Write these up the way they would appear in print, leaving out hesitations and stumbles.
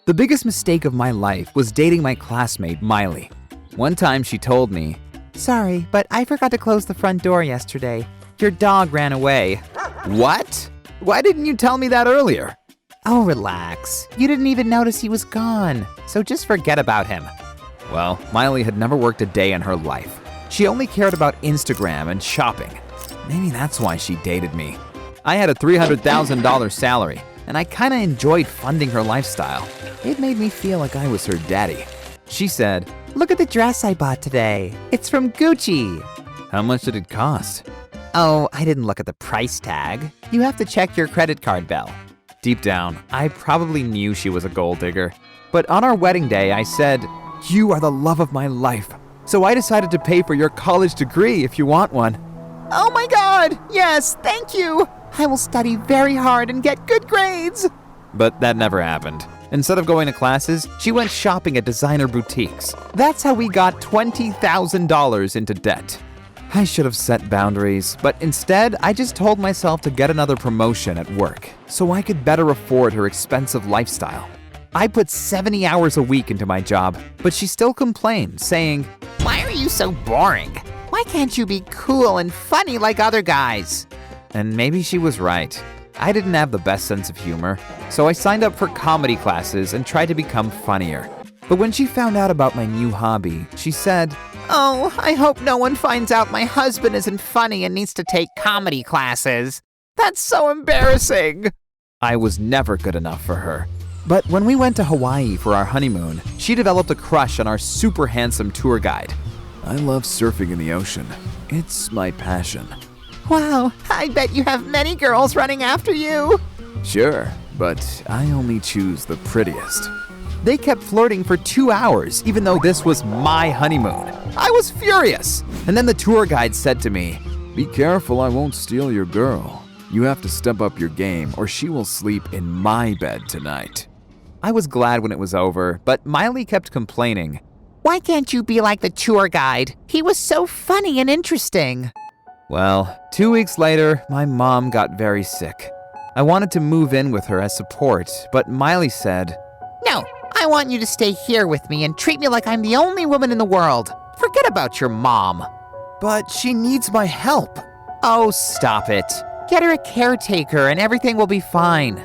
The biggest mistake of my life was dating my classmate, Miley. One time she told me, "Sorry, but I forgot to close the front door yesterday. Your dog ran away." What? Why didn't you tell me that earlier? Oh, relax. You didn't even notice he was gone, so just forget about him. Well, Miley had never worked a day in her life. She only cared about Instagram and shopping. Maybe that's why she dated me. I had a $300,000 salary, and I kinda enjoyed funding her lifestyle. It made me feel like I was her daddy. She said, "Look at the dress I bought today. It's from Gucci." How much did it cost? Oh, I didn't look at the price tag. You have to check your credit card bill. Deep down, I probably knew she was a gold digger. But on our wedding day, I said, "You are the love of my life, so I decided to pay for your college degree if you want one." Oh my God, yes, thank you. I will study very hard and get good grades. But that never happened. Instead of going to classes, she went shopping at designer boutiques. That's how we got $20,000 into debt. I should have set boundaries, but instead, I just told myself to get another promotion at work so I could better afford her expensive lifestyle. I put 70 hours a week into my job, but she still complained, saying, "Why are you so boring? Why can't you be cool and funny like other guys?" And maybe she was right. I didn't have the best sense of humor, so I signed up for comedy classes and tried to become funnier. But when she found out about my new hobby, she said, "Oh, I hope no one finds out my husband isn't funny and needs to take comedy classes. That's so embarrassing." I was never good enough for her. But when we went to Hawaii for our honeymoon, she developed a crush on our super handsome tour guide. I love surfing in the ocean. It's my passion. Wow, I bet you have many girls running after you. Sure, but I only choose the prettiest. They kept flirting for 2 hours, even though this was my honeymoon. I was furious. And then the tour guide said to me, "Be careful, I won't steal your girl. You have to step up your game or she will sleep in my bed tonight." I was glad when it was over, but Miley kept complaining. "Why can't you be like the tour guide? He was so funny and interesting." Well, 2 weeks later, my mom got very sick. I wanted to move in with her as support, but Miley said, "No, I want you to stay here with me and treat me like I'm the only woman in the world. Forget about your mom." "But she needs my help." "Oh, stop it. Get her a caretaker and everything will be fine."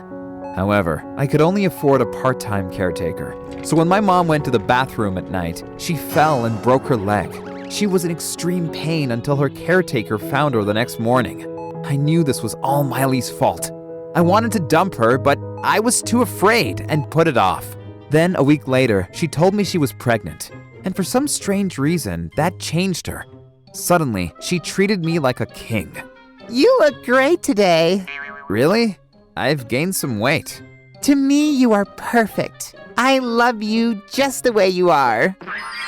However, I could only afford a part-time caretaker. So when my mom went to the bathroom at night, she fell and broke her leg. She was in extreme pain until her caretaker found her the next morning. I knew this was all Miley's fault. I wanted to dump her, but I was too afraid and put it off. Then a week later, she told me she was pregnant. And for some strange reason, that changed her. Suddenly, she treated me like a king. "You look great today." Really? I've gained some weight. "To me, you are perfect. I love you just the way you are."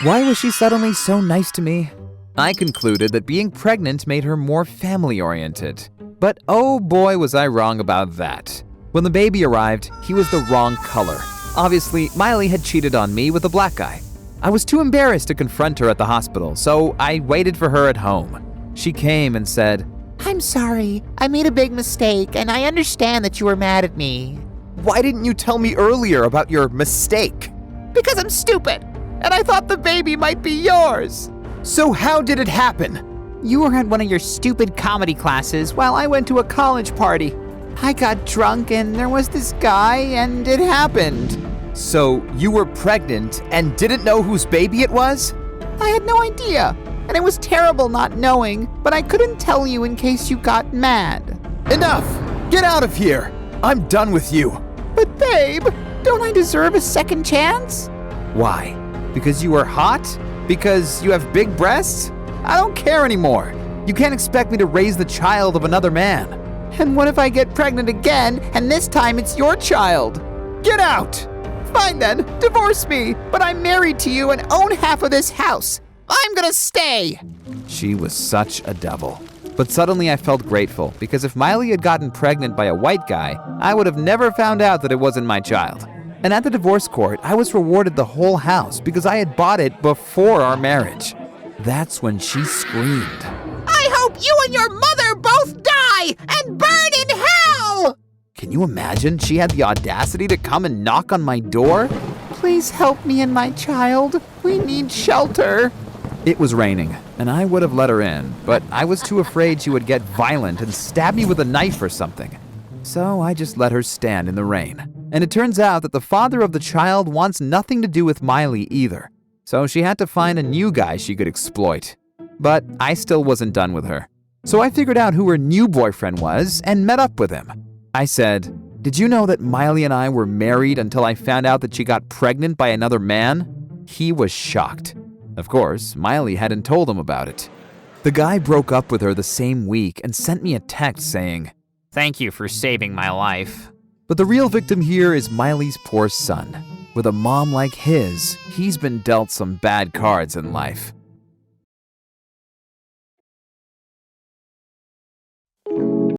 Why was she suddenly so nice to me? I concluded that being pregnant made her more family-oriented. But oh boy was I wrong about that. When the baby arrived, he was the wrong color. Obviously, Miley had cheated on me with a black guy. I was too embarrassed to confront her at the hospital, so I waited for her at home. She came and said, "I'm sorry, I made a big mistake, and I understand that you were mad at me." Why didn't you tell me earlier about your mistake? Because I'm stupid, and I thought the baby might be yours. So how did it happen? You were at one of your stupid comedy classes while I went to a college party. I got drunk and there was this guy and it happened. So you were pregnant and didn't know whose baby it was? I had no idea, and it was terrible not knowing, but I couldn't tell you in case you got mad. Enough! Get out of here! I'm done with you. But babe, don't I deserve a second chance? Why? Because you are hot? Because you have big breasts? I don't care anymore. You can't expect me to raise the child of another man. And what if I get pregnant again, and this time it's your child? Get out! Fine then, divorce me, but I'm married to you and own half of this house. I'm gonna stay. She was such a devil. But suddenly I felt grateful, because if Miley had gotten pregnant by a white guy, I would have never found out that it wasn't my child. And at the divorce court, I was rewarded the whole house because I had bought it before our marriage. That's when she screamed. I hope you and your mother both die and burn in hell! Can you imagine? She had the audacity to come and knock on my door? Please help me and my child. We need shelter. It was raining, and I would have let her in, but I was too afraid she would get violent and stab me with a knife or something. So I just let her stand in the rain. And it turns out that the father of the child wants nothing to do with Miley either. So she had to find a new guy she could exploit. But I still wasn't done with her. So I figured out who her new boyfriend was and met up with him. I said, "Did you know that Miley and I were married until I found out that she got pregnant by another man?" He was shocked. Of course, Miley hadn't told him about it. The guy broke up with her the same week and sent me a text saying, "Thank you for saving my life." But the real victim here is Miley's poor son. With a mom like his, he's been dealt some bad cards in life.